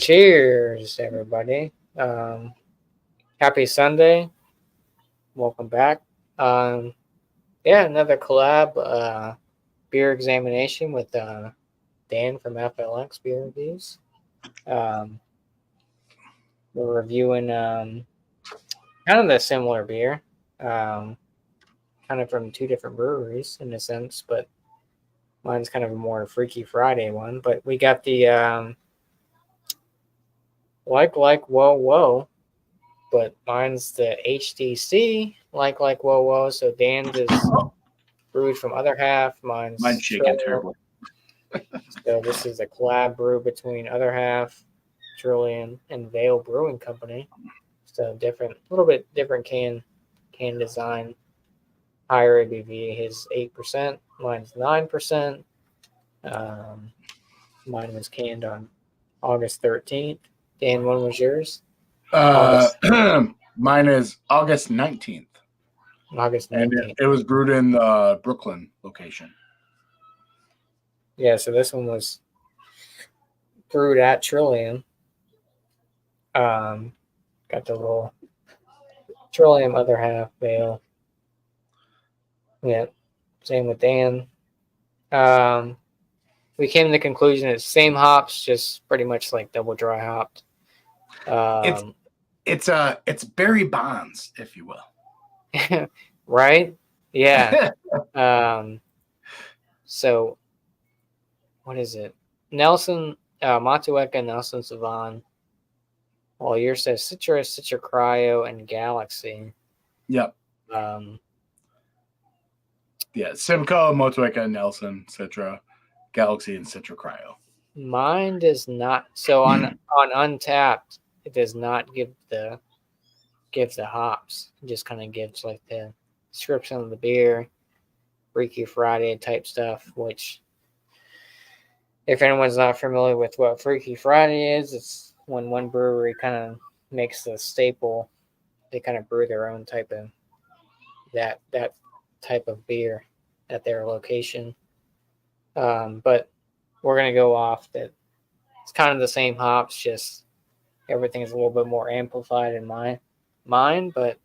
Cheers, everybody. Happy Sunday. Welcome back. Another collab beer examination with Dan from FLX Beer Reviews. We're reviewing kind of a similar beer, kind of from two different breweries in a sense, but mine's kind of a more Freaky Friday one. But we got the whoa whoa, but mine's the HDC like whoa whoa. So Dan's is brewed from other half. Mine's shaking terribly. So this is a collab brew between other half, Trillium, and Vale Brewing Company. So little bit different can design. Higher ABV. His 8%. Mine's 9%. Mine was canned on August 13th. Dan, when was yours? Mine is August 19th. August 19th. And it was brewed in the Brooklyn location. Yeah, so this one was brewed at Trillium. Got the little Trillium other half Vale. Yeah, same with Dan. We came to the conclusion it's same hops, just pretty much like double dry hopped. It's Barry Bonds, if you will. Right? Yeah. So what is it? Nelson, Matueka, Nelson Savan. Well, yours says Citrus, Citra Cryo, and Galaxy. Yep. Simcoe, Motueka, Nelson, Citra, Galaxy, and Citra Cryo. Mine does not. So on Untapped, it does not give the hops. It just kind of gives like the description of the beer, Freaky Friday type stuff. Which, if anyone's not familiar with what Freaky Friday is, it's when one brewery kind of makes the staple. They kind of brew their own type of that type of beer at their location. But we're going to go off that it's kind of the same hops, just everything is a little bit more amplified in mine, but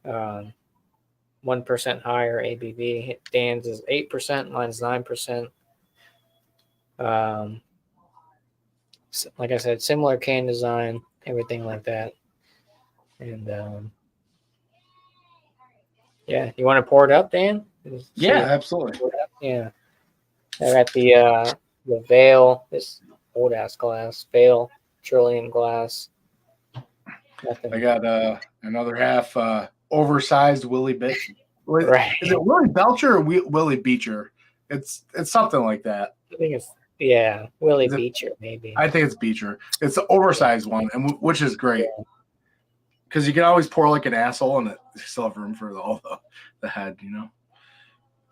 1% higher ABV. Dan's is 8%, mine's 9%. Like I said, similar can design, everything like that. And you want to pour it up, Dan? Yeah, absolutely. Yeah. I got the Vale, this old ass glass, Vale Trillium glass. Nothing. I got another half oversized Willie Beecher. Right. Is it Willie Belcher or Willie Beecher? It's something like that. I think it's Willie Beecher maybe. I think it's Beecher. It's the oversized one, and which is great because you can always pour like an asshole, and you still have room for all the head.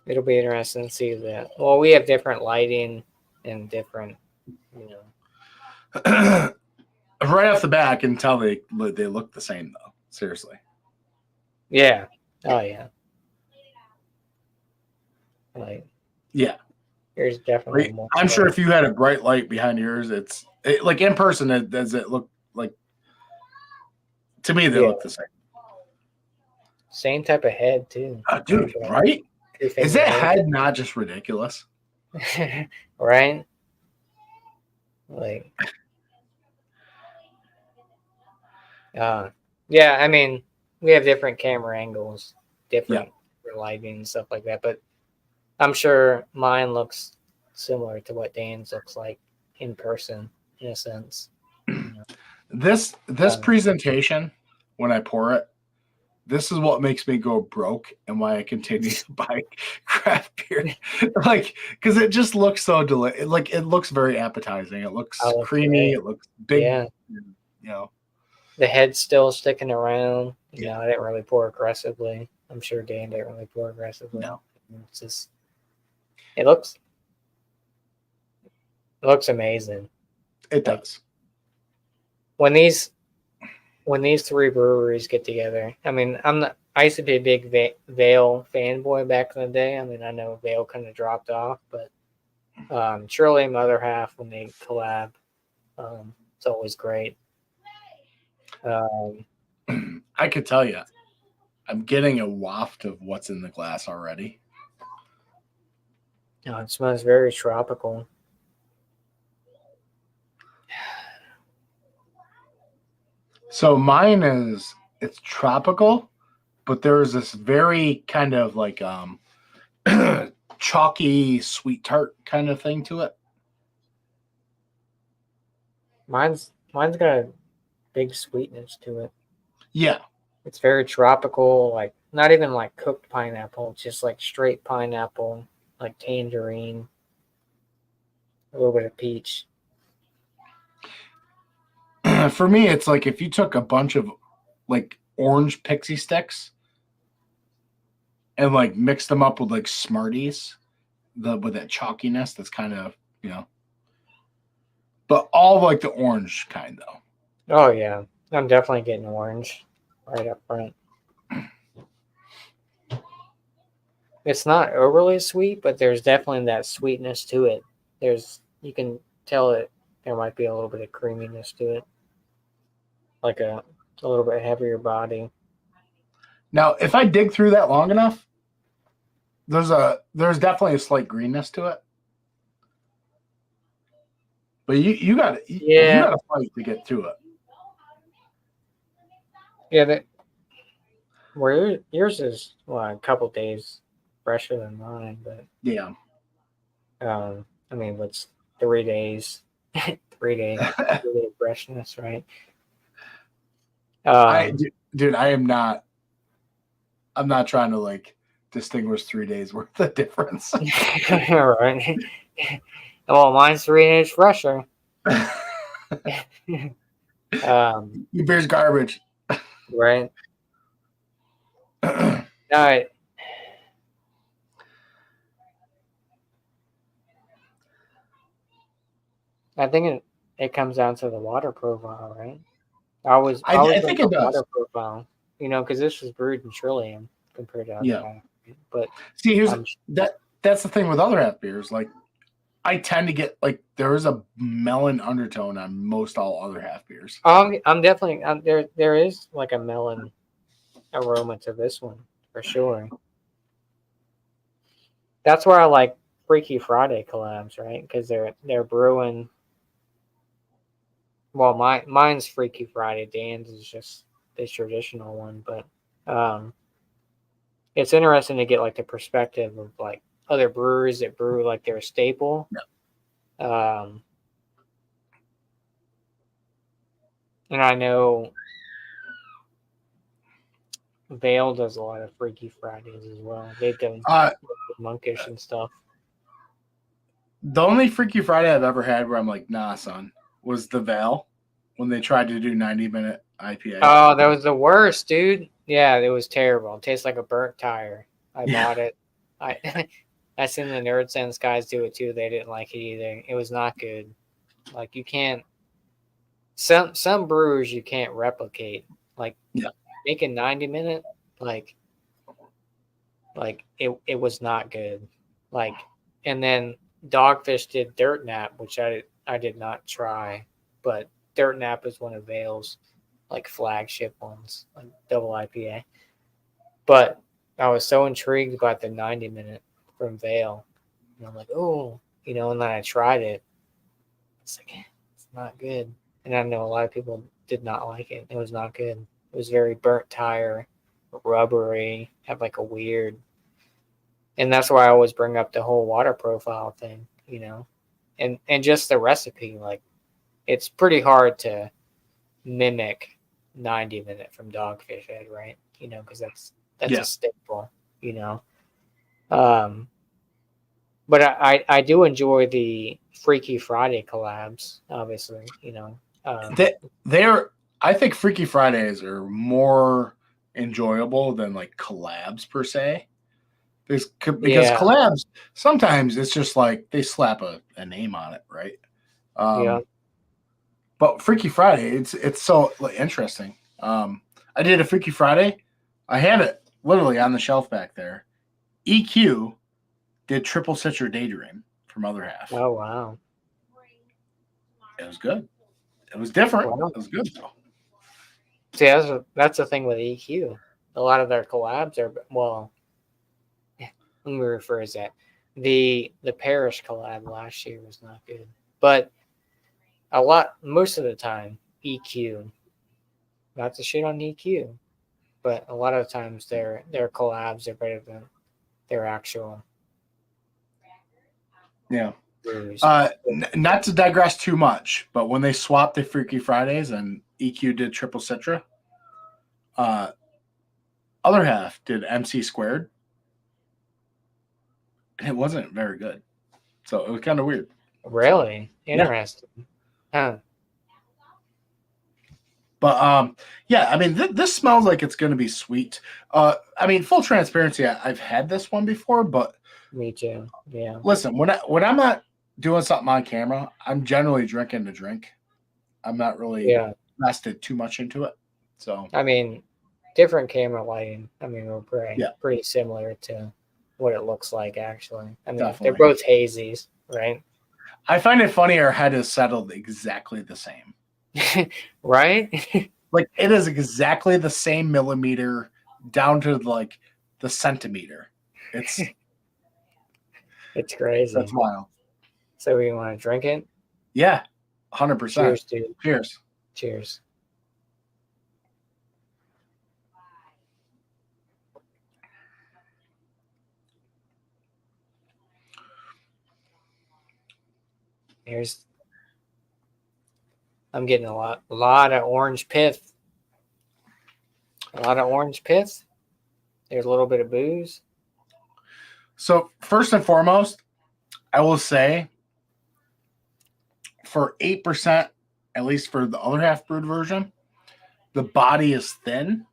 It'll be interesting to see that. Well, we have different lighting and different, Right off the bat, I can tell they look the same though. Seriously. Yeah. Oh yeah. Like. Yeah. There's definitely more. I'm sure if you had a bright light behind yours, like in person. Does it look like? To me, they look the same. Same type of head too. Dude, right? Is that head not just ridiculous? Right? Like, I mean, we have different camera angles, different lighting and stuff like that, but I'm sure mine looks similar to what Dan's looks like in person, in a sense. This presentation, when I pour it, this is what makes me go broke and why I continue to buy craft beer. Like, because it just looks so delicious. Like, it looks very appetizing. It looks creamy. It looks big. Yeah. The head's still sticking around. I didn't really pour aggressively. I'm sure Dan didn't really pour aggressively. No. It's just, it looks amazing. It does. When these three breweries get together, I mean, I used to be a big Vale fanboy back in the day. I mean, I know Vale kind of dropped off, but Trillium, other half, when they collab, It's always great. I could tell you, I'm getting a waft of what's in the glass already. It smells very tropical. So mine it's tropical, but there's this very kind of like chalky sweet tart kind of thing to it. Mine's got a big sweetness to it. Yeah. It's very tropical, like not even like cooked pineapple, just like straight pineapple, like tangerine, a little bit of peach. For me, it's like if you took a bunch of like orange pixie sticks and like mixed them up with like Smarties, with that chalkiness that's kind of, but all like the orange kind though. Oh yeah, I'm definitely getting orange right up front. It's not overly sweet, but there's definitely that sweetness to it. You can tell it there might be a little bit of creaminess to it, like a little bit heavier body. Now, if I dig through that long enough, there's definitely a slight greenness to it. But you got to fight to get to it. Yeah, where yours is a couple days fresher than mine, but yeah. I mean, what's 3 days? 3 day freshness, right? Dude, I'm not trying to like distinguish 3 days worth of difference. Right. Well, mine's 3 days fresher. Your beer's garbage. Right. No, I think it comes down to the water profile, right? I think it does. Water profile, because this was brewed in Trillium compared to other half. But see, that's the thing with other half beers. Like, I tend to get like there is a melon undertone on most all other half beers. I'm definitely there is like a melon aroma to this one for sure. That's why I like Freaky Friday collabs, right? Because they're brewing. Well, mine's Freaky Friday. Dan's is just the traditional one, but it's interesting to get like the perspective of like other brewers that brew like their staple. Yeah. And I know Vale does a lot of Freaky Fridays as well. They've done Monkish and stuff. The only Freaky Friday I've ever had where I'm like, nah, son, was the Vale when they tried to do 90-minute IPA. Oh, that was the worst, dude. Yeah, it was terrible. It tastes like a burnt tire. I bought it. I seen the Nerd Sense guys do it too. They didn't like it either. It was not good. Like you can't. Some brewers you can't replicate. Like making 90-minute. Like it was not good. Like, and then Dogfish did Dirt Nap, which I did not try, but Dirt Nap is one of Vale's like flagship ones, like double IPA. But I was so intrigued about the 90-minute from Vale, and I'm like, oh, and then I tried it. It's like it's not good, and I know a lot of people did not like it. It was not good. It was very burnt tire, rubbery, had like a weird. And that's why I always bring up the whole water profile thing, and just the recipe. Like, it's pretty hard to mimic 90-minute from Dogfish Head, right? Because that's a staple, But I do enjoy the Freaky Friday collabs, obviously, I think Freaky Fridays are more enjoyable than like collabs per se. Because collabs, sometimes it's just like they slap a name on it, right? But Freaky Friday, it's so interesting. I did a Freaky Friday. I have it literally on the shelf back there. EQ did Triple Citra Daydream from Other Half. Oh, wow. It was good. It was different. Wow. It was good though. See, that's the thing with EQ. A lot of their collabs are well. Let me rephrase that. The Parish collab last year was not good, but most of the time EQ. Not to shit on EQ, but a lot of times their collabs are better than their actual. Yeah. Brews. Not to digress too much, but when they swapped the Freaky Fridays and EQ did Triple Citra, other half did MC Squared, and it wasn't very good. So it was kind of weird. Really interesting. Yeah. Huh. But yeah, I mean, this smells like it's going to be sweet. I mean, full transparency, I've had this one before, but Me too. Yeah. listen, when I'm not doing something on camera, I'm generally drinking to drink. I'm not really invested too much into it. So I mean, different camera lighting. I mean, we're pretty similar to what it looks like actually. I mean, Definitely. they're both hazies, right? I find it funny our head is settled exactly the same. Right? Like it is exactly the same millimeter down to like the centimeter. It's crazy. That's wild. So we want to drink it? Yeah, 100%. Cheers, dude. Cheers. Cheers. I'm getting a lot of orange pith. A lot of orange pith. There's a little bit of booze. So first and foremost, I will say for 8%, at least for the other half brewed version, the body is thin,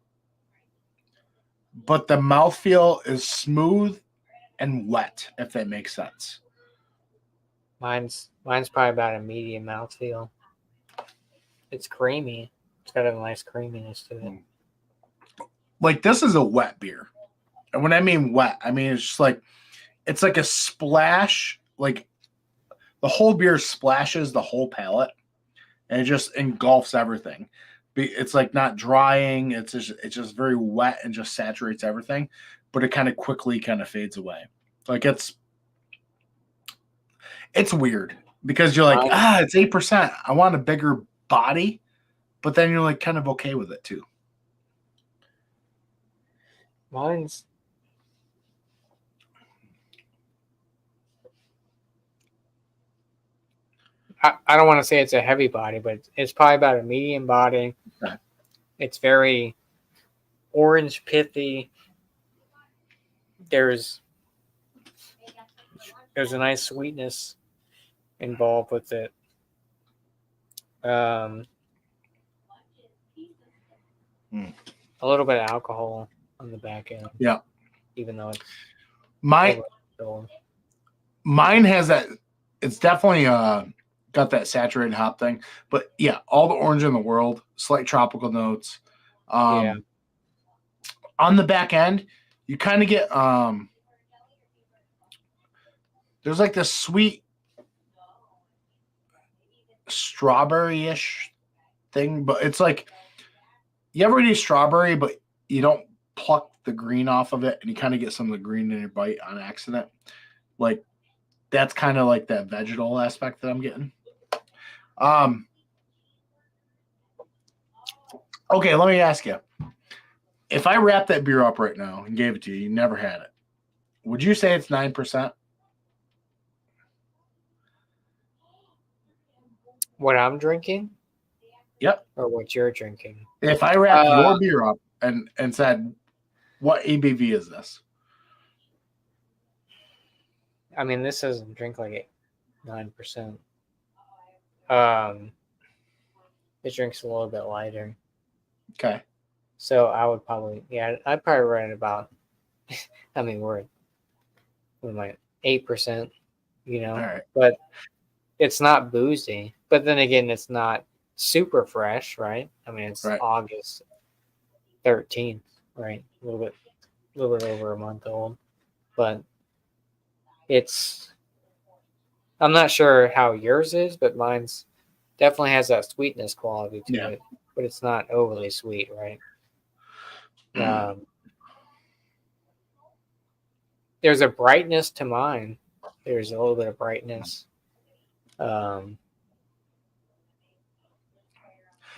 but the mouthfeel is smooth and wet, if that makes sense. Mine's probably about a medium mouthfeel. It's creamy. It's got a nice creaminess to it. Like this is a wet beer. And when I mean wet, I mean it's like a splash, like the whole beer splashes the whole palate and it just engulfs everything. It's like not drying, it's just very wet and just saturates everything, but it kind of quickly kind of fades away. Like it's weird because you're like, it's 8%. I want a bigger body, but then you're like kind of okay with it too. Mine's I don't want to say it's a heavy body, but it's probably about a medium body. Okay. It's very orange pithy. There's a nice sweetness involved with it. A little bit of alcohol on the back end. Yeah. Even though it's mine has that. It's definitely got that saturated hop thing, but yeah, all the orange in the world, slight tropical notes. On the back end, you kind of get there's like this sweet strawberry-ish thing, but it's like you ever eat strawberry, but you don't pluck the green off of it, and you kind of get some of the green in your bite on accident. Like that's kind of like that vegetal aspect that I'm getting. Okay, let me ask you. If I wrapped that beer up right now and gave it to you, you never had it, would you say it's 9%? What I'm drinking? Yep. Or what you're drinking? If I wrapped your beer up and said, what ABV is this? I mean, this doesn't drink like 9%. It drinks a little bit lighter. Okay. So I would probably, I'd probably run it about, I mean, we're like 8%, you know, All right. But it's not boozy. But then again, it's not super fresh, right? I mean, it's August 13th, right? A little bit over a month old, but I'm not sure how yours is, but mine's definitely has that sweetness quality to Yeah. it, but it's not overly sweet, right? There's a brightness to mine. There's a little bit of brightness. I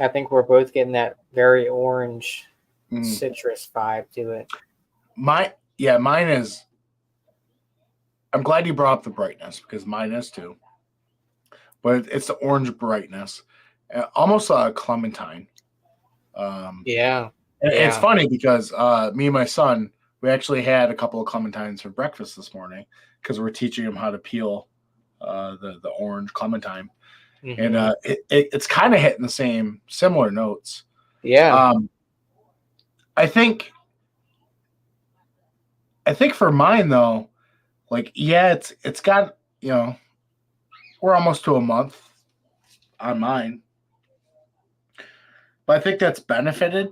think we're both getting that very orange citrus vibe to it. Mine is. I'm glad you brought up the brightness because mine is too. But it's the orange brightness, almost a clementine. Yeah. It's funny because me and my son, we actually had a couple of clementines for breakfast this morning because we're teaching him how to peel the orange clementine. Mm-hmm. And it's kind of hitting the same similar notes. Yeah. I think for mine though, like it's got, you know, we're almost to a month on mine, but I think that's benefited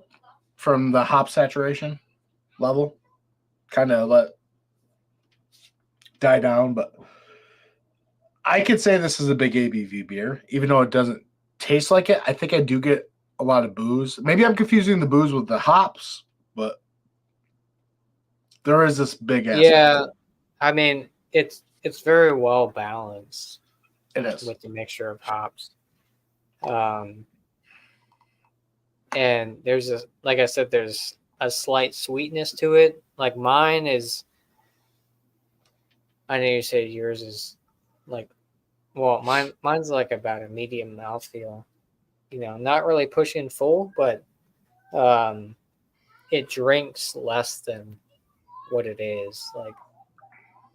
from the hop saturation level, kind of let die down. But I could say this is a big ABV beer, even though it doesn't taste like it. I think I do get a lot of booze. Maybe I'm confusing the booze with the hops, but there is this big aspect. Yeah, I mean it's very well balanced. It is with the mixture of hops. And there's a, like I said, there's a slight sweetness to it. Like mine is, I know you said yours is like, well, mine's like about a medium mouthfeel. You know, not really pushing full, but it drinks less than what it is, like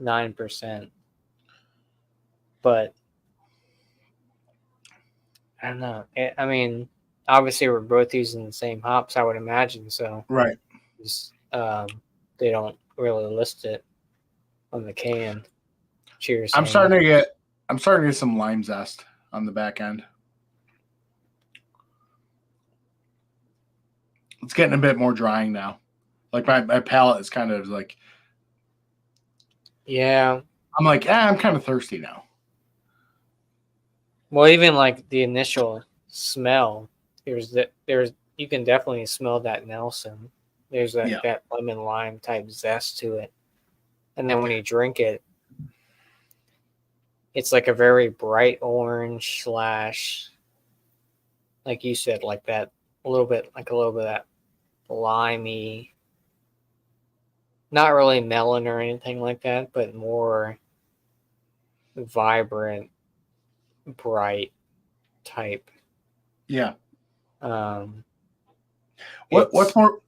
9%. But I don't know. I mean, obviously we're both using the same hops, I would imagine. So right. They don't really list it on the can. Cheers. I'm starting to get some lime zest on the back end. It's getting a bit more drying now. Like my palate is kind of like, yeah. I'm like, I'm kind of thirsty now. Well, even like the initial smell, there's you can definitely smell that Nelson. There's that lemon lime type zest to it, and then when you drink it, it's like a very bright orange / like you said, like that a little bit of that limey, not really melon or anything like that, but more vibrant, bright type. Yeah. What's more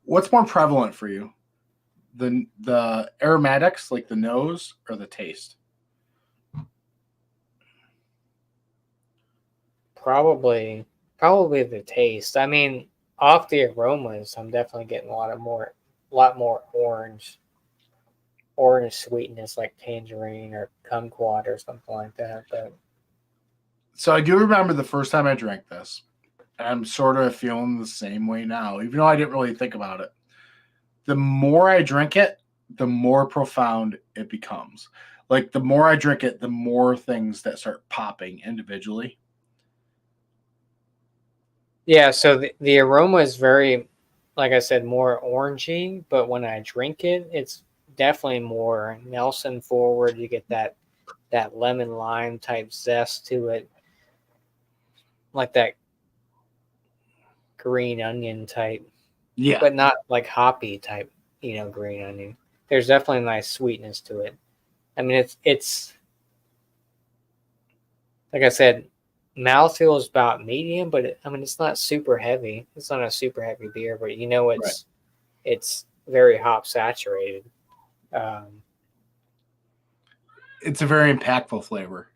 prevalent for you? The aromatics, like the nose, or the taste? Probably the taste. I mean, off the aromas, I'm definitely getting a lot more orange sweetness, like tangerine or kumquat or something like that. But so I do remember the first time I drank this. I'm sort of feeling the same way now, even though I didn't really think about it. The more I drink it, the more profound it becomes. Like the more I drink it, the more things that start popping individually. yeah, so the aroma is very, like I said, more orangey, but when I drink it, it's definitely more Nelson forward. You get that lemon lime type zest to it, like that green onion type. Yeah. But not like hoppy type, green onion. There's definitely a nice sweetness to it. I mean, it's like I said, mouthfeel is about medium, but it's not super heavy. It's not a super heavy beer, but it's very hop saturated. It's a very impactful flavor.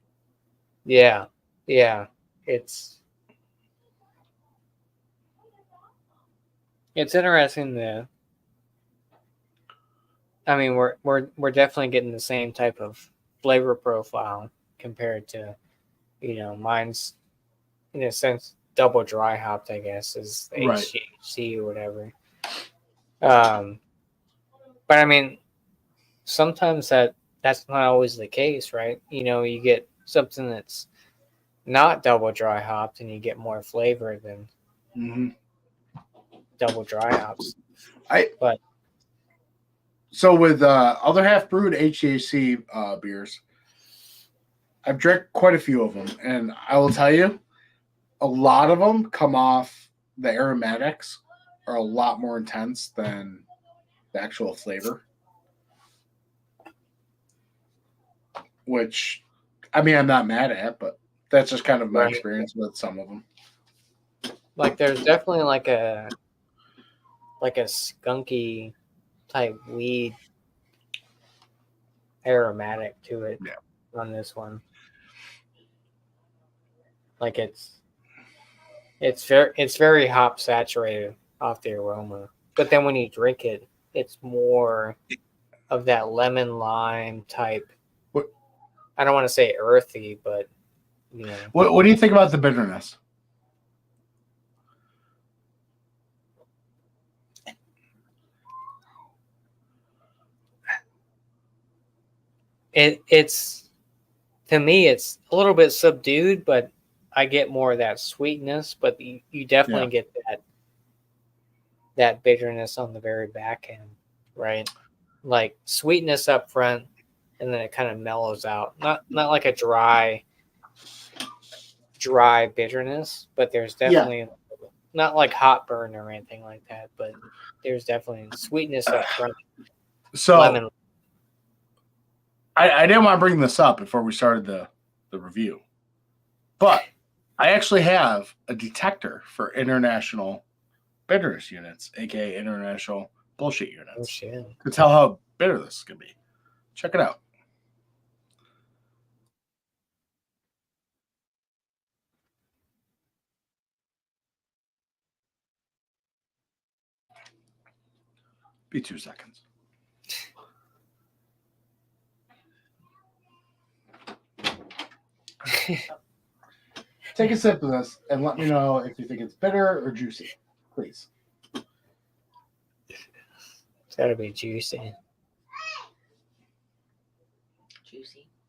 Yeah, it's interesting to. I mean, we're definitely getting the same type of flavor profile compared to, mine's in a sense double dry hopped, I guess, is HDHC or whatever. But I mean, sometimes that's not always the case, right? You get something that's not double dry hopped, and you get more flavor than double dry hops. So with other half brewed HDHC beers, I've drank quite a few of them, and I will tell you, a lot of them come off the aromatics are a lot more intense than the actual flavor. Which, I mean, I'm not mad at, but that's just kind of my experience with some of them. Like, there's definitely like a skunky type weed aromatic to it on this one. Like it's very hop saturated off the aroma, but then when you drink it, it's more of that lemon lime type. I don't want to say earthy, but you know. What do you think about the bitterness? It's to me it's a little bit subdued, but I get more of that sweetness, but you definitely get that bitterness on the very back end, right? Like sweetness up front, and then it kind of mellows out. Not like a dry bitterness, but there's definitely not like hot burn or anything like that, but there's definitely sweetness up front. So lemon. I didn't want to bring this up before we started the review, but I actually have a detector for international bitterness units, aka international bullshit units, to tell how bitter this is going to be. Check it out. Be 2 seconds. Take a sip of this and let me know if you think it's bitter or juicy, please. It's got to be juicy.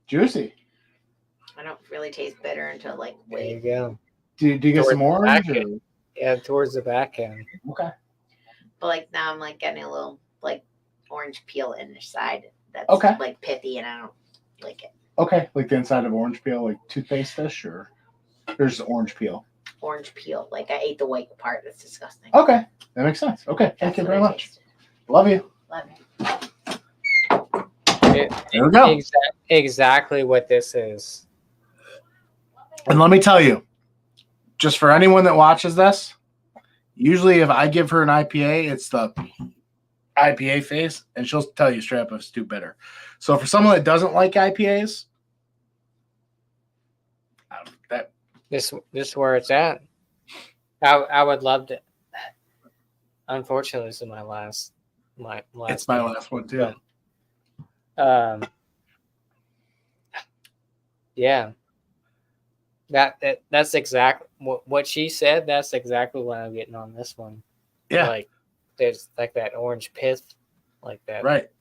Juicy. I don't really taste bitter until like there you go. Do you get some orange? Yeah, towards the back end. Okay. But like now I'm like getting a little like orange peel in the side that's like pithy, and I don't like it. Okay, like the inside of orange peel, like toothpaste fish, or there's orange peel. Orange peel, like I ate the white part. That's disgusting. Okay, that makes sense. Okay, thank you very much. Love you. Love you. There we go. Exactly what this is. And let me tell you, just for anyone that watches this, usually if I give her an IPA, it's the IPA face, and she'll tell you straight up if it's too bitter. So for someone that doesn't like IPAs, this is where it's at. I would love to. Unfortunately, this is my last. It's my last one too. But, yeah. That's exactly what she said. That's exactly what I'm getting on this one. Yeah, like there's like that orange pith, like that. Right.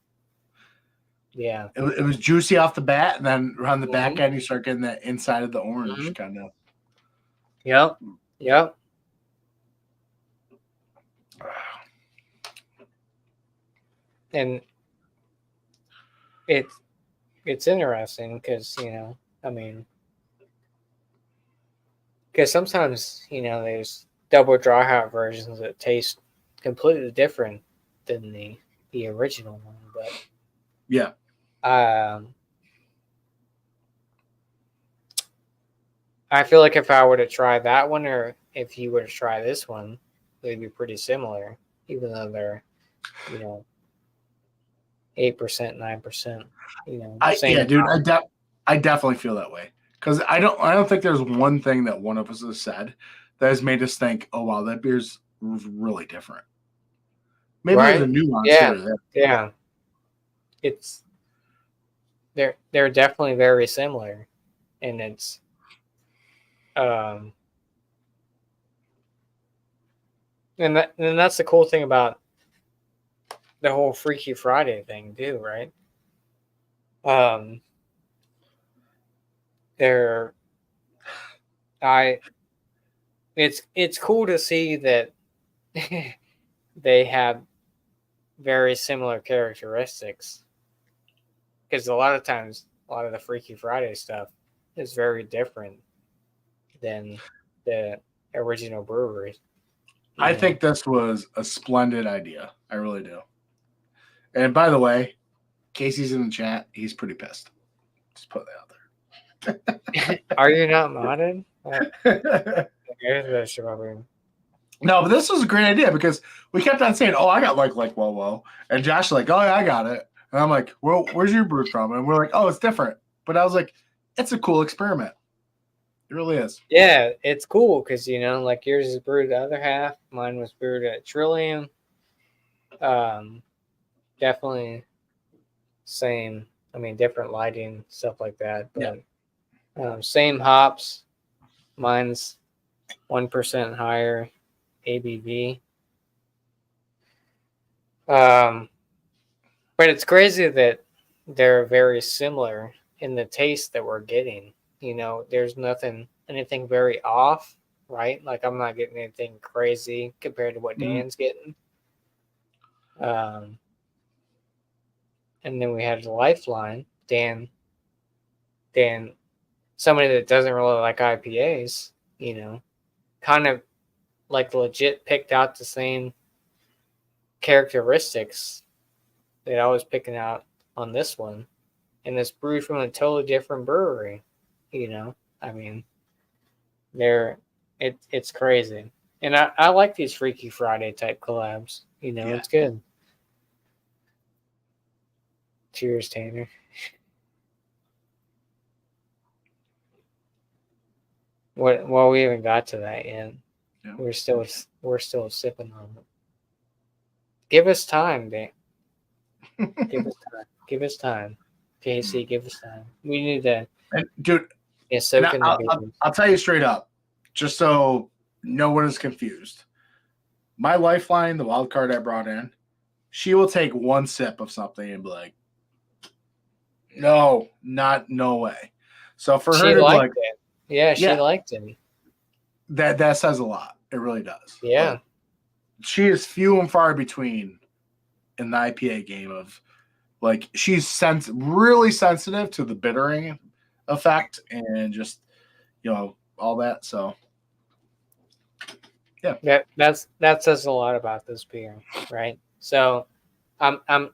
Yeah. It was juicy off the bat, and then around the back end, you start getting that inside of the orange kind of. Yep. And it's interesting because because sometimes there's double dry hop versions that taste completely different than the original one, but yeah. I feel like if I were to try that one, or if you were to try this one, they'd be pretty similar, even though they're 8%, 9%. Yeah, dude, I definitely feel that way, because I don't think there's one thing that one of us has said that has made us think, oh wow, that beer's really different. Maybe there's a nuance here or there. Yeah, they're definitely very similar, and it's and that's the cool thing about the whole Freaky Friday thing too, right? They're It's cool to see that they have very similar characteristics, because a lot of times a lot of the Freaky Friday stuff is very different than the original breweries. I think this was a splendid idea. I really do. And by the way, Casey's in the chat. He's pretty pissed. Just put that out there. Are you not modded? No, but this was a great idea because we kept on saying, "Oh, I got like whoa," and Josh like, "Oh, yeah, I got it," and I'm like, "Well, where's your brew from?" And we're like, "Oh, it's different." But I was like, "It's a cool experiment. It really is." Yeah, it's cool because like yours is brewed the other half, mine was brewed at Trillium. Definitely same. I mean, different lighting, stuff like that, but same hops. Mine's 1% higher ABV. But it's crazy that they're very similar in the taste that we're getting. There's anything very off, right? Like I'm not getting anything crazy compared to what Dan's getting. And then we had the Lifeline, Dan, somebody that doesn't really like IPAs, kind of like legit picked out the same characteristics that I was picking out on this one, and it's brewed from a totally different brewery. I mean, it's crazy, and I like these Freaky Friday type collabs. It's good. Cheers, Tanner. Well, we haven't got to that yet. Yeah. We're still sipping on it. Give us time, Dan. Give us time. JC, give us time. We need to. And dude, I'll tell you straight up, just so no one is confused. My Lifeline, the wild card I brought in, she will take one sip of something and be like, "No way." So for her to like, it. Yeah, she liked it. That says a lot. It really does. Yeah, like, she is few and far between in the IPA game of. Like she's really sensitive to the bittering effect and just all that. So yeah, that says a lot about this beer, right? So I'm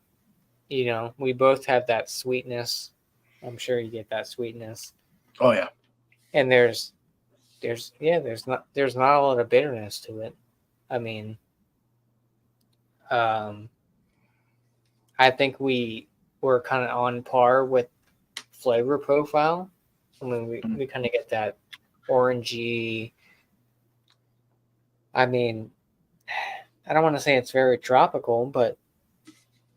we both have that sweetness. I'm sure you get that sweetness. Oh yeah, and there's not a lot of bitterness to it. I mean, I think we were kind of on par with flavor profile. I mean, we kind of get that orangey. I mean, I don't want to say it's very tropical, but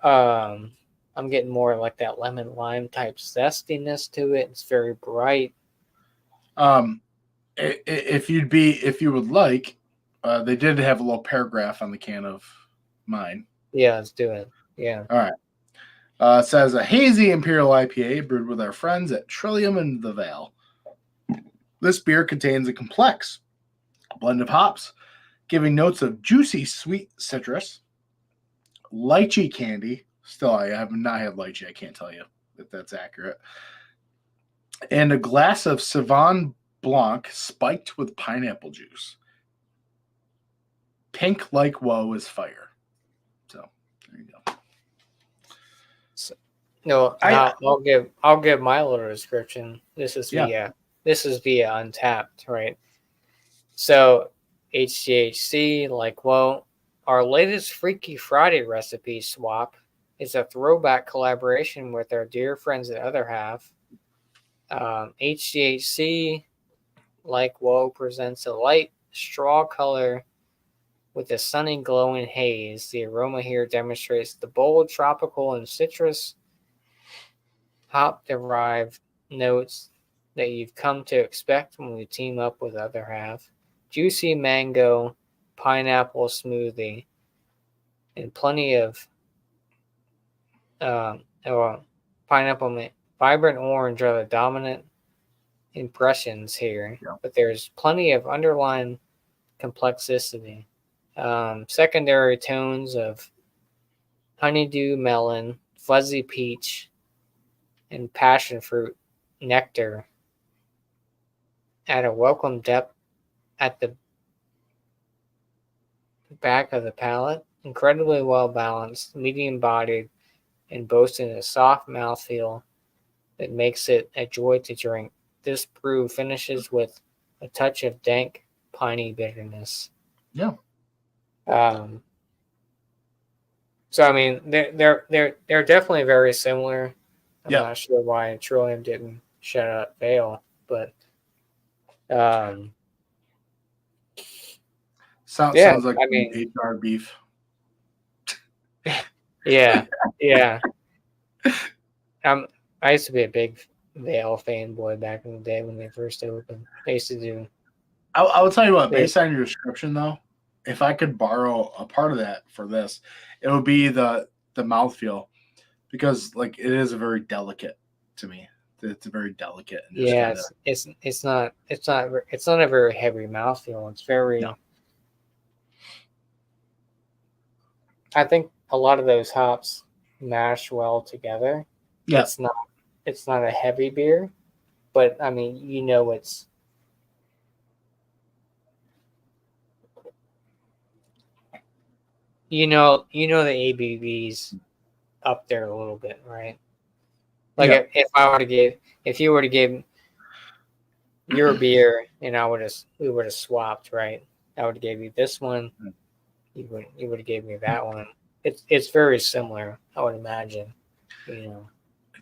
I'm getting more like that lemon lime type zestiness to it. It's very bright. If you would like, they did have a little paragraph on the can of mine. Yeah, let's do it. Yeah. All right. It says a hazy imperial IPA brewed with our friends at Trillium in the Vale. This beer contains a complex blend of hops, giving notes of juicy sweet citrus, lychee candy. Still, I have not had lychee. I can't tell you if that's accurate. And a glass of Sauvignon Blanc spiked with pineapple juice. Pink like woe is fire. So there you go. No, I'll give my little description. This is via Untapped, right? So HDHC, like, well, our latest Freaky Friday recipe swap is a throwback collaboration with our dear friends at Other Half. HDHC, like, whoa, presents a light straw color with a sunny glowing haze. The aroma here demonstrates the bold tropical and citrus hop-derived notes that you've come to expect when we team up with Other Half. Juicy mango, pineapple smoothie, and plenty of pineapple. Vibrant orange are the dominant impressions here, Yeah. but there's plenty of underlying complexity. Secondary tones of honeydew melon, fuzzy peach, and passion fruit nectar at a welcome depth at the back of the palate. Incredibly well balanced, medium bodied, and boasting a soft mouthfeel that makes it a joy to drink. This brew finishes with a touch of dank, piney bitterness. Yeah. So I mean, they're definitely very similar. I'm Yeah. not sure why Trillium didn't shut up Vale, but yeah, Sounds like I mean, HR beef. yeah. I used to be a big Vale fanboy back in the day when they first opened. I used to do. I will tell you what, based on your description though, if I could borrow a part of that for this, it would be the mouthfeel, because like it is a very delicate to me. It's a very delicate. And just Yeah, kinda, it's not a very heavy mouthfeel. It's very. No. I think a lot of those hops mash well together. Yeah. It's not a heavy beer, but I mean, it's the ABV's up there a little bit, right? Like if you were to give your beer and we would have swapped, right? I would have gave you this one, you would have gave me that one. It's very similar, I would imagine.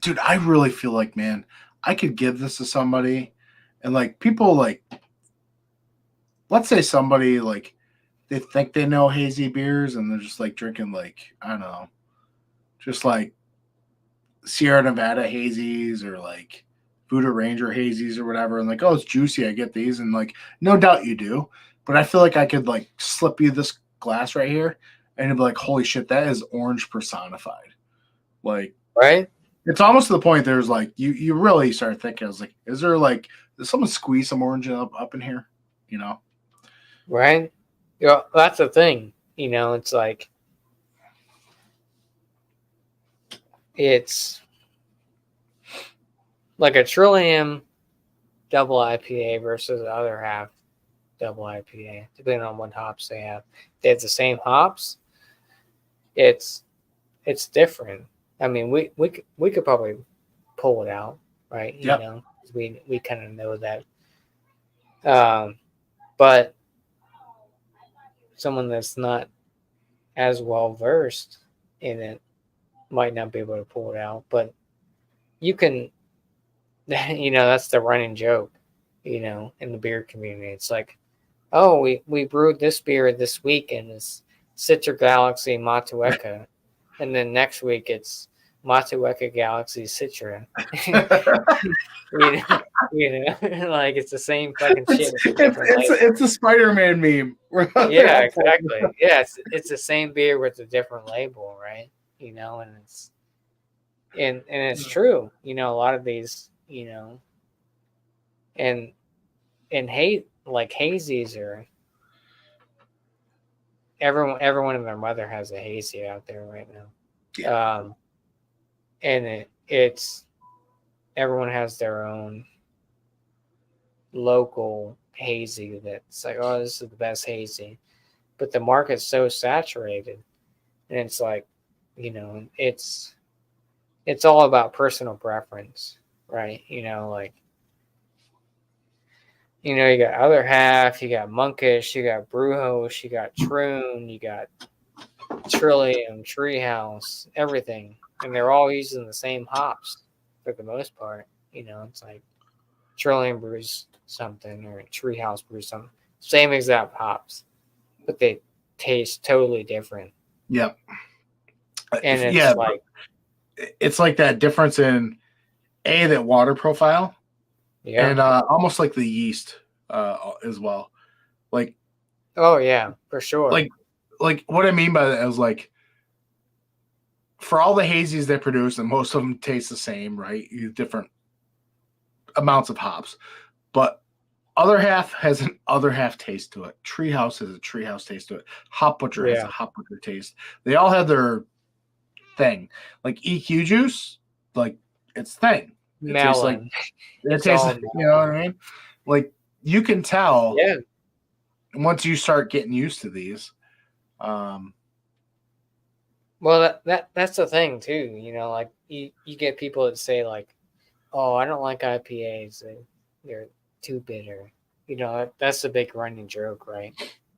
Dude, I really feel like, man, I could give this to somebody, and like people like, let's say somebody like they think they know hazy beers and they're just like drinking like, I don't know, just like Sierra Nevada hazies or like Voodoo Ranger hazies or whatever, and like, oh, it's juicy, I get these, and like, no doubt you do, but I feel like I could like slip you this glass right here and it'd be like, holy shit, that is orange personified. Like, right? It's almost to the point there's like you really start thinking, I was like, is there like, did someone squeeze some orange up in here? Right? That's the thing. It's like it's like a Trillium double IPA versus the other half double IPA, depending on what hops they have. If they have the same hops, it's different. I mean, we could probably pull it out, right? Yep. We kind of know that. But someone that's not as well versed in it might not be able to pull it out. But you can, that's the running joke, in the beer community. It's like, oh, we brewed this beer this week and it's Citra Galaxy Matueka. And then next week it's Matueka Galaxy Citra. Like it's the same fucking shit. It's a Spider-Man meme. Yeah, exactly. Yeah, it's the same beer with a different label, right? And it's and it's true. A lot of these, and like hazies are. Everyone and their mother has a hazy out there right now. Yeah. And it's everyone has their own local hazy that's like, oh, this is the best hazy. But the market's so saturated, and it's like, it's all about personal preference, right? You got Other Half, you got Monkish, you got Brewhouse, you got Troon, you got Trillium, Treehouse, everything. And they're all using the same hops for the most part. It's like Trillium brews something or Treehouse brews something. Same exact hops, but they taste totally different. Yep. And it's like... It's like that difference in that water profile. Yeah. And almost like the yeast as well. Like, oh yeah, for sure. Like what I mean by that is like, for all the hazies they produce, and most of them taste the same, right? You different amounts of hops. but other half has an other half taste to it. Treehouse has a treehouse taste to it. Hop Butcher has a Hop Butcher taste. They all have their thing. Like EQ juice, like it's thing. It tastes like it tastes like, you know what I mean? Like you can tell once you start getting used to these. Well, that's the thing too. You know, like you get people that say like, "Oh, I don't like IPAs. They're too bitter." You know, that's a big running joke, right?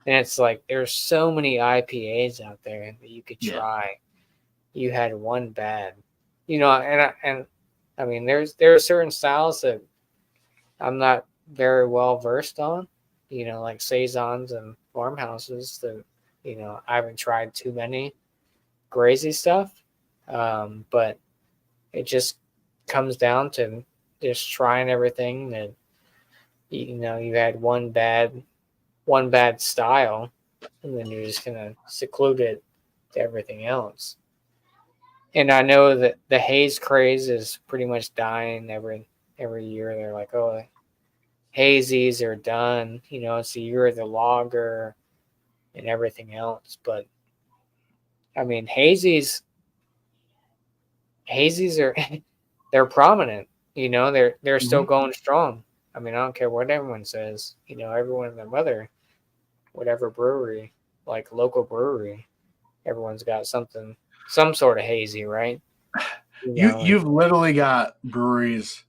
And it's like there's so many IPAs out there that you could try. You had one bad, you know, and I mean, there are certain styles that I'm not very well versed on. You know, like saisons and farmhouses that, you know, I haven't tried too many crazy stuff, but it just comes down to just trying everything. That you know, you had one bad style, and then you're just gonna seclude it to everything else. And I know that the haze craze is pretty much dying every year. They're like, oh, hazies are done. You know, it's the year of the lager and everything else. But I mean, hazies are they're prominent. You know, they're still going strong. I mean, I don't care what everyone says. You know, everyone and their mother, whatever brewery, like local brewery, everyone's got some sort of hazy, right? You've literally got breweries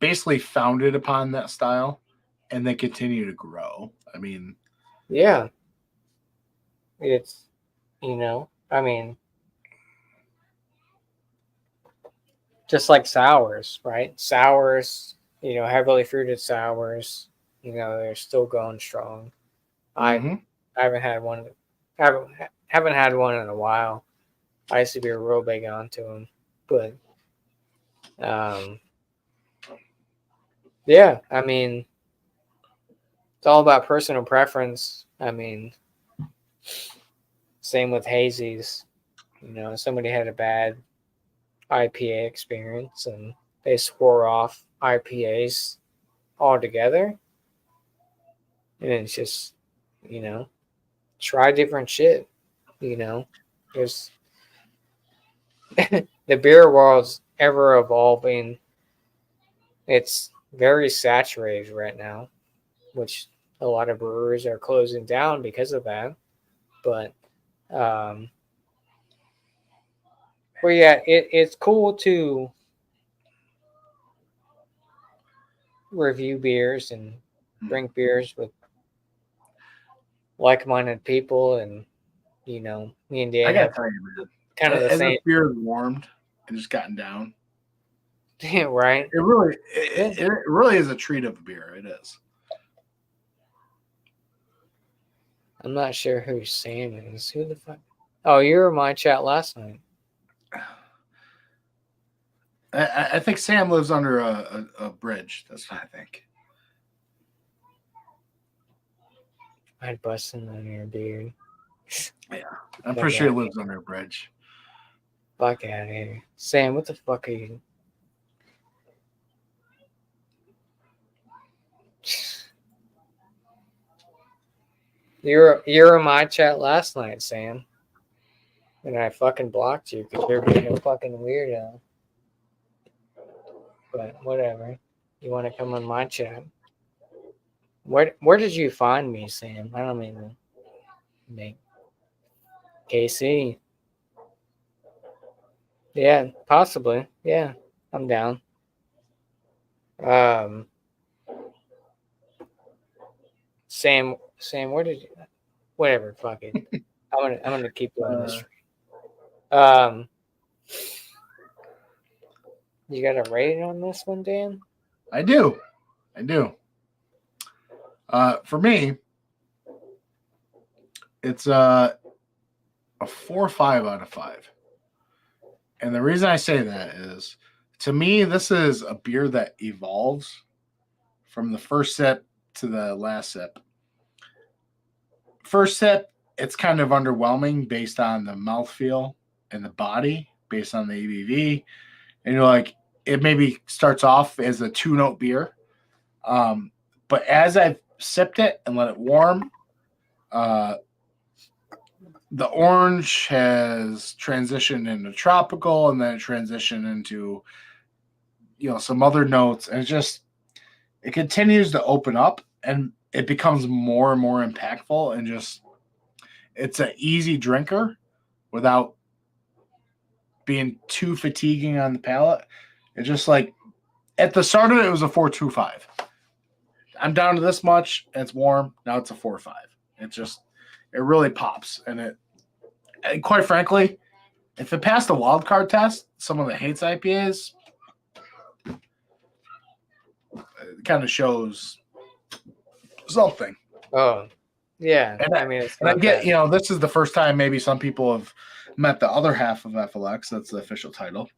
basically founded upon that style, and they continue to grow. I mean, yeah, it's, you know, I mean, just like sours, right? Sours, you know, heavily fruited sours, you know, they're still going strong. I haven't had one. Haven't had one in a while. I used to be real big onto them, but yeah, I mean, it's all about personal preference. I mean, same with hazies. You know, somebody had a bad IPA experience and they swore off IPAs altogether, and it's just, you know, try different shit. You know, there's the beer world's ever evolving. It's very saturated right now, which a lot of breweries are closing down because of that. But well, yeah, it's cool to review beers and drink beers with like-minded people, and you know, me and Dan I gotta tell you, man, kind of the same. As beer has warmed and just gotten down, right? It really is a treat of a beer. It is. I'm not sure who Sam is. Who the fuck? Oh, you were in my chat last night. I think Sam lives under a bridge. That's what I think. I'd bust in on your dude. Yeah, I'm pretty sure he lives under a bridge. Fuck out of here, Sam. What the fuck are you? You're in my chat last night, Sam, and I fucking blocked you because you're being a fucking weirdo. But whatever. You want to come on my chat? Where did you find me, Sam? I don't even think. KC. Yeah, possibly. Yeah, I'm down. Sam, where did you? Whatever, fuck it. I'm gonna keep doing this. You got a rating on this one, Dan? I do. For me, it's a 4 or 5 out of 5. And the reason I say that is, to me, this is a beer that evolves from the first sip to the last sip. First sip, it's kind of underwhelming based on the mouthfeel and the body, based on the ABV. And you're like, it maybe starts off as a 2-note beer. But as I've sipped it and let it warm, the orange has transitioned into tropical, and then it transitioned into some other notes, and it continues to open up, and it becomes more and more impactful, and it's an easy drinker without being too fatiguing on the palate. It's just like at the start of it was a 4.25. I'm down to this much, and it's warm. Now it's a 4.5. It really pops, and quite frankly, if it passed the wild card test, someone that hates IPAs, it kind of shows something. Oh, yeah. And I get, this is the first time maybe some people have met the other half of FLX. That's the official title.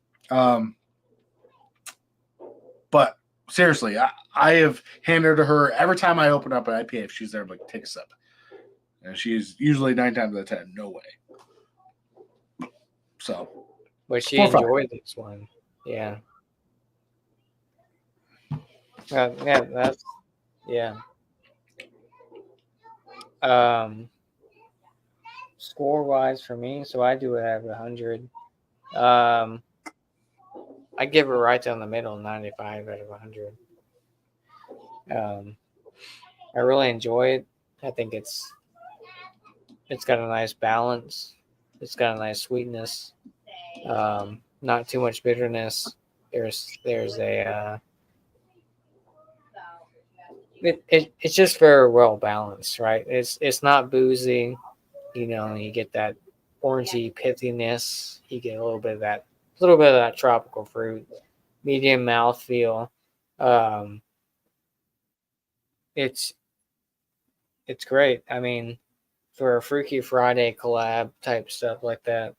But seriously, I have handed her every time I open up an IPA, if she's there, I'm like, take a sip. And she's usually 9 times out of 10, no way. So. But she enjoyed this one. Yeah. Yeah. Score wise for me, so I do it at 100. I give it right down the middle, 95 out of 100. I really enjoy it. I think it's got a nice balance. It's got a nice sweetness. Not too much bitterness. There's a it's just very well balanced, right? It's not boozy, you get that orangey pithiness, you get a little bit of that tropical fruit, medium mouthfeel. It's great. I mean, for a Freaky Friday collab type stuff like that,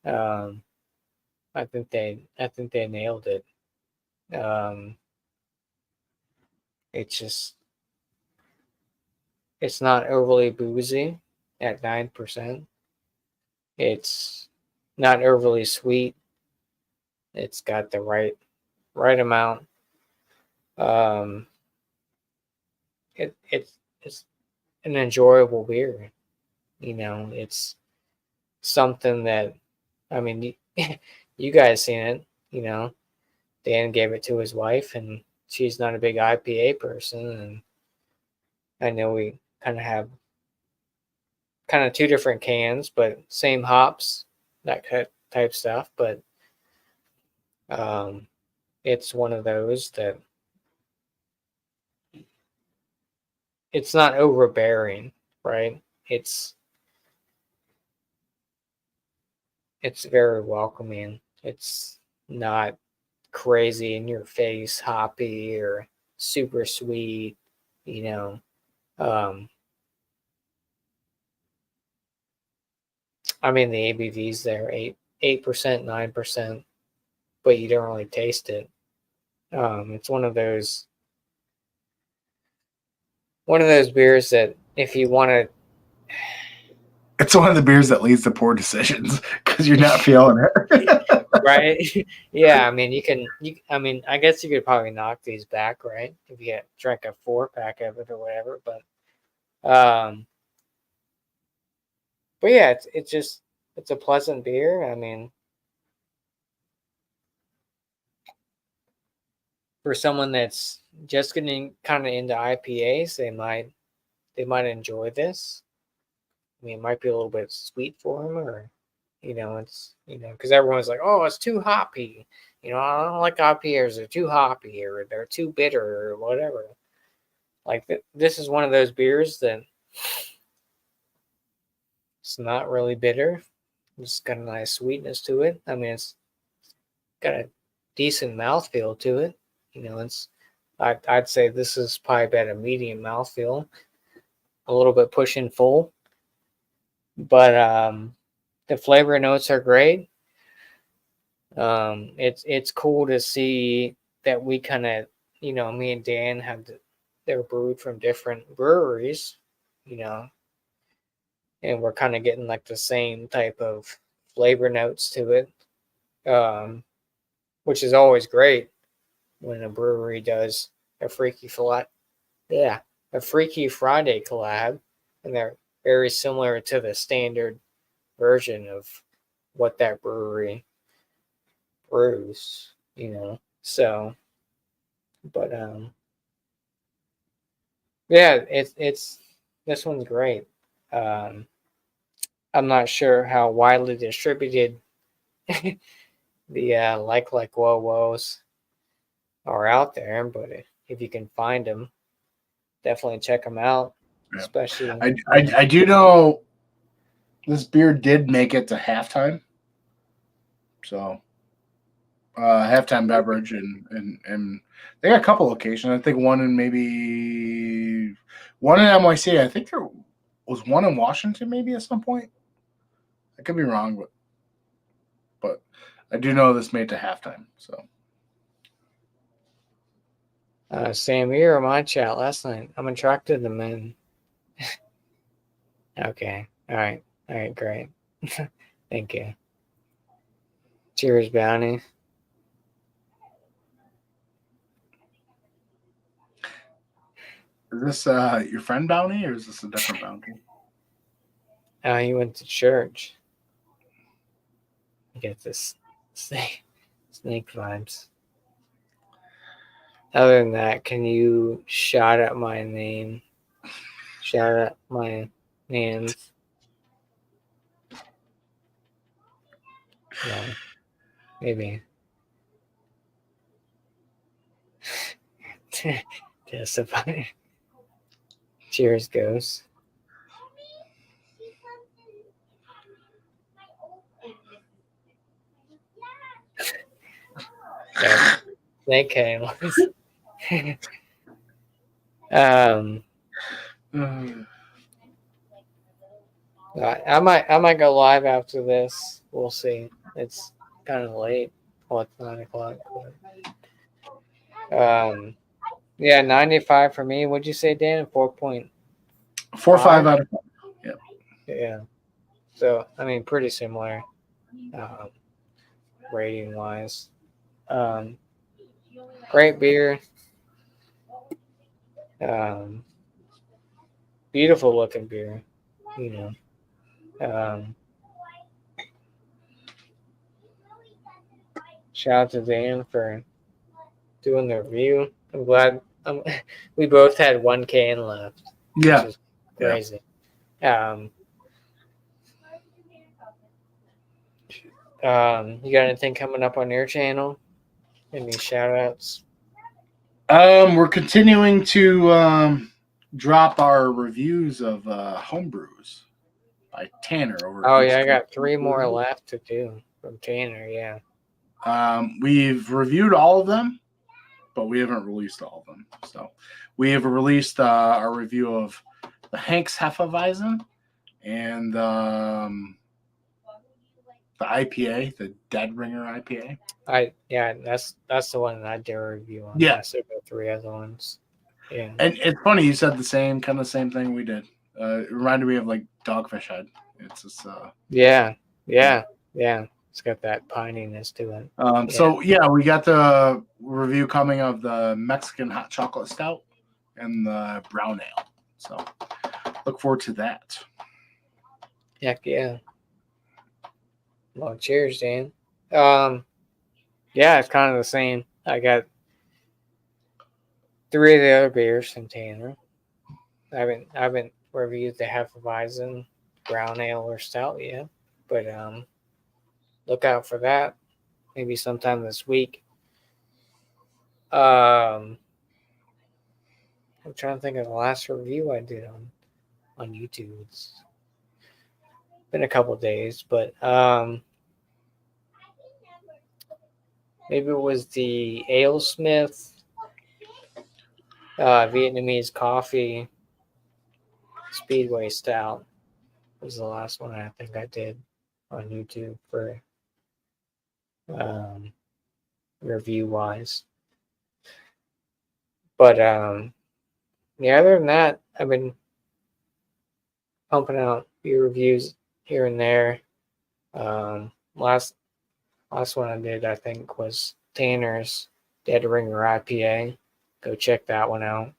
I think they nailed it. It's not overly boozy at 9%. It's not overly sweet. It's got the right amount. It's an enjoyable beer. It's something that, I mean, you guys seen it. Dan gave it to his wife, and she's not a big IPA person, and I know we kind of have two different cans, but same hops, that type stuff. But it's one of those that it's not overbearing, right? It's very welcoming. It's not crazy in your face, hoppy or super sweet, I mean, the ABV's there, 8%, 9%, but you don't really taste it. It's one of those beers that if you want to, it's one of the beers that leads to poor decisions because you're not feeling it. Right? Yeah, I mean, I guess you could probably knock these back, right? If you drank a 4-pack of it or whatever, but yeah, it's a pleasant beer. I mean, for someone that's just getting kind of into IPAs, they might enjoy this. I mean, it might be a little bit sweet for them, or it's because everyone's like, oh, it's too hoppy. I don't like IPAs. They're too hoppy, or they're too bitter, or whatever. Like this is one of those beers that it's not really bitter. It's got a nice sweetness to it. I mean, it's got a decent mouthfeel to it. I'd say this is probably about a medium mouthfeel, a little bit pushing full, but the flavor notes are great. It's cool to see that we kind of, me and Dan they're brewed from different breweries, and we're kind of getting like the same type of flavor notes to it, which is always great when a brewery does a Freaky Friday collab, and they're very similar to the standard version of what that brewery brews, So, but yeah, it's this one's great. I'm not sure how widely distributed the like whoa woes are out there, but if you can find them, definitely check them out. Yeah. Especially, I do know this beer did make it to halftime, so halftime beverage, and they got a couple locations. I think one in NYC. I think there was one in Washington maybe at some point. I could be wrong, but I do know this made it to halftime. So. Sam, you were in my chat last night. I'm attracted to men. Okay. All right, great. Thank you. Cheers, Bounty. Is this your friend Bounty, or is this a different Bounty? He went to church. You get this snake vibes. Other than that, can you shout out my name? Shout out my names. No, maybe. Testify. Cheers, Ghost. Yeah, snake handlers. I might go live after this. We'll see. It's kind of late. Well, it's 9 o'clock. But, yeah, 95 for me. What'd you say, Dan? 4.45 out of 5. Yep. Yeah. So pretty similar, rating wise. Great beer. Beautiful looking beer. Shout out to Dan for doing the review. I'm glad we both had 1 can left. Yeah. Which is crazy. Yeah. You got anything coming up on your channel? Any shout outs? We're continuing to drop our reviews of homebrews by Tanner over. Oh yeah, I got 3 more left to do from Tanner. Yeah. We've reviewed all of them, but we haven't released all of them. So we have released our review of the Hank's Hefeweizen and the IPA, the Dead Ringer IPA. That's the one that I did a review on. Yeah. I said the 3 other ones. Yeah. And it's funny you said the same thing we did. It reminded me of like Dogfish Head. It's just Yeah. It's got that pininess to it. So yeah, we got the review coming of the Mexican hot chocolate stout and the brown ale. So look forward to that. Heck yeah. Well, cheers, Dan. Yeah, it's kind of the same. I got 3 of the other beers from Tanner. I haven't reviewed the Hefeweizen brown ale or stout yet, but look out for that. Maybe sometime this week. I'm trying to think of the last review I did on YouTube. It's been a couple days, but maybe it was the AleSmith Vietnamese coffee Speedway Stout. Was the last one I think I did on YouTube for review wise. But yeah, other than that, I've been pumping out beer reviews here and there. Last one I did, I think, was Tanner's Dead Ringer IPA. go check that one out.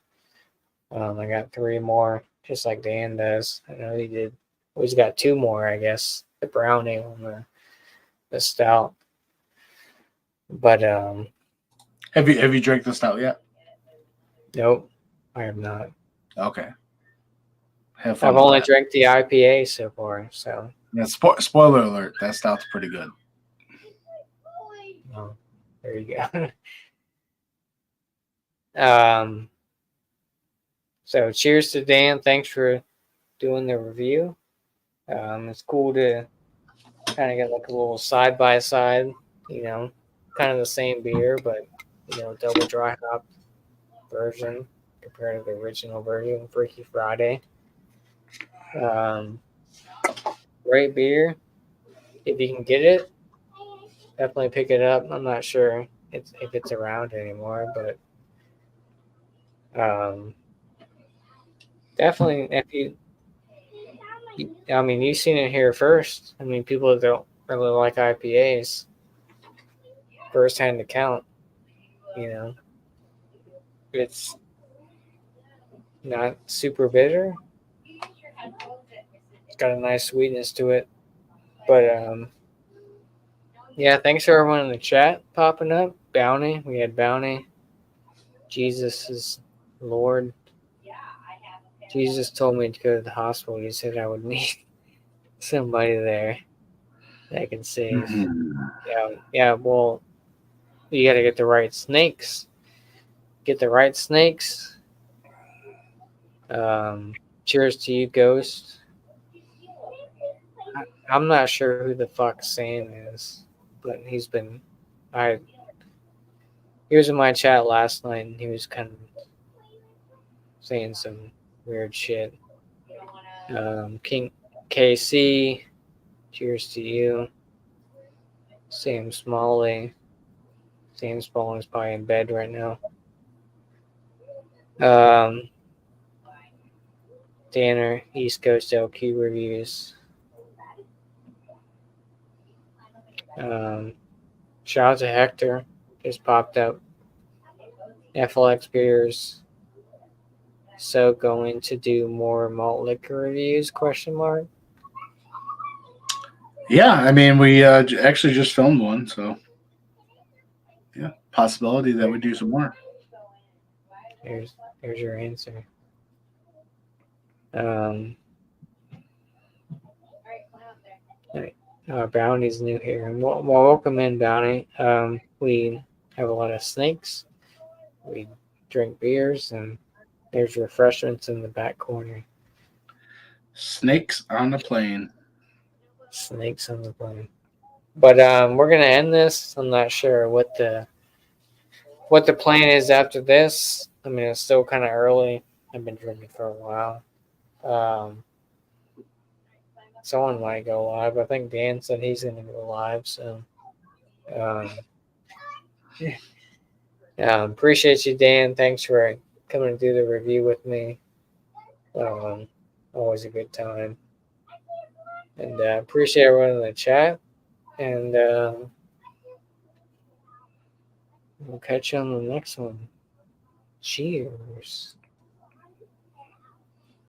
I got 3 more, just like Dan does. I know he did. Well, he's got 2 more, I guess. The brown ale and the stout. But have you drank the stout yet? Nope, I have not. Okay. Have fun. I've only drank the IPA so far, so. Yeah, spoiler alert, that stout's pretty good. Oh, there you go. So cheers to Dan. Thanks for doing the review. It's cool to kind of get like a little side by side, kind of the same beer, but double dry hop version compared to the original version, Freaky Friday. Great beer. If you can get it, definitely pick it up. I'm not sure if it's around anymore, but definitely if you've seen it here first. I mean, people that don't really like IPAs, first-hand account, it's not super bitter. It's got a nice sweetness to it. But, yeah, thanks for everyone in the chat popping up. Bounty, we had Bounty. Jesus is Lord. Jesus told me to go to the hospital. He said I would need somebody there that can save. Yeah, well, you got to get the right snakes. Get the right snakes. Cheers to you, Ghost. I'm not sure who the fuck Sam is, but he was in my chat last night and he was kind of saying some weird shit. King KC, cheers to you. Sam Smalley. Sam Smalley's probably in bed right now. Danner, East Coast LQ reviews. Shout out to Hector, just popped up. FLX Beers. So going to do more malt liquor reviews? ? Yeah, I mean, we actually just filmed one, so yeah, possibility that we do some more. There's your answer. Bounty's new here. And welcome in, Bounty. We have a lot of snakes. We drink beers, and there's refreshments in the back corner. Snakes on the plane. Snakes on the plane. But we're gonna end this. I'm not sure what the plan is after this. I mean, it's still kind of early. I've been drinking for a while. Someone might go live. I think Dan said he's gonna go live. So, appreciate you, Dan. Thanks for coming to do the review with me. Always a good time. And appreciate everyone in the chat. And we'll catch you on the next one. Cheers.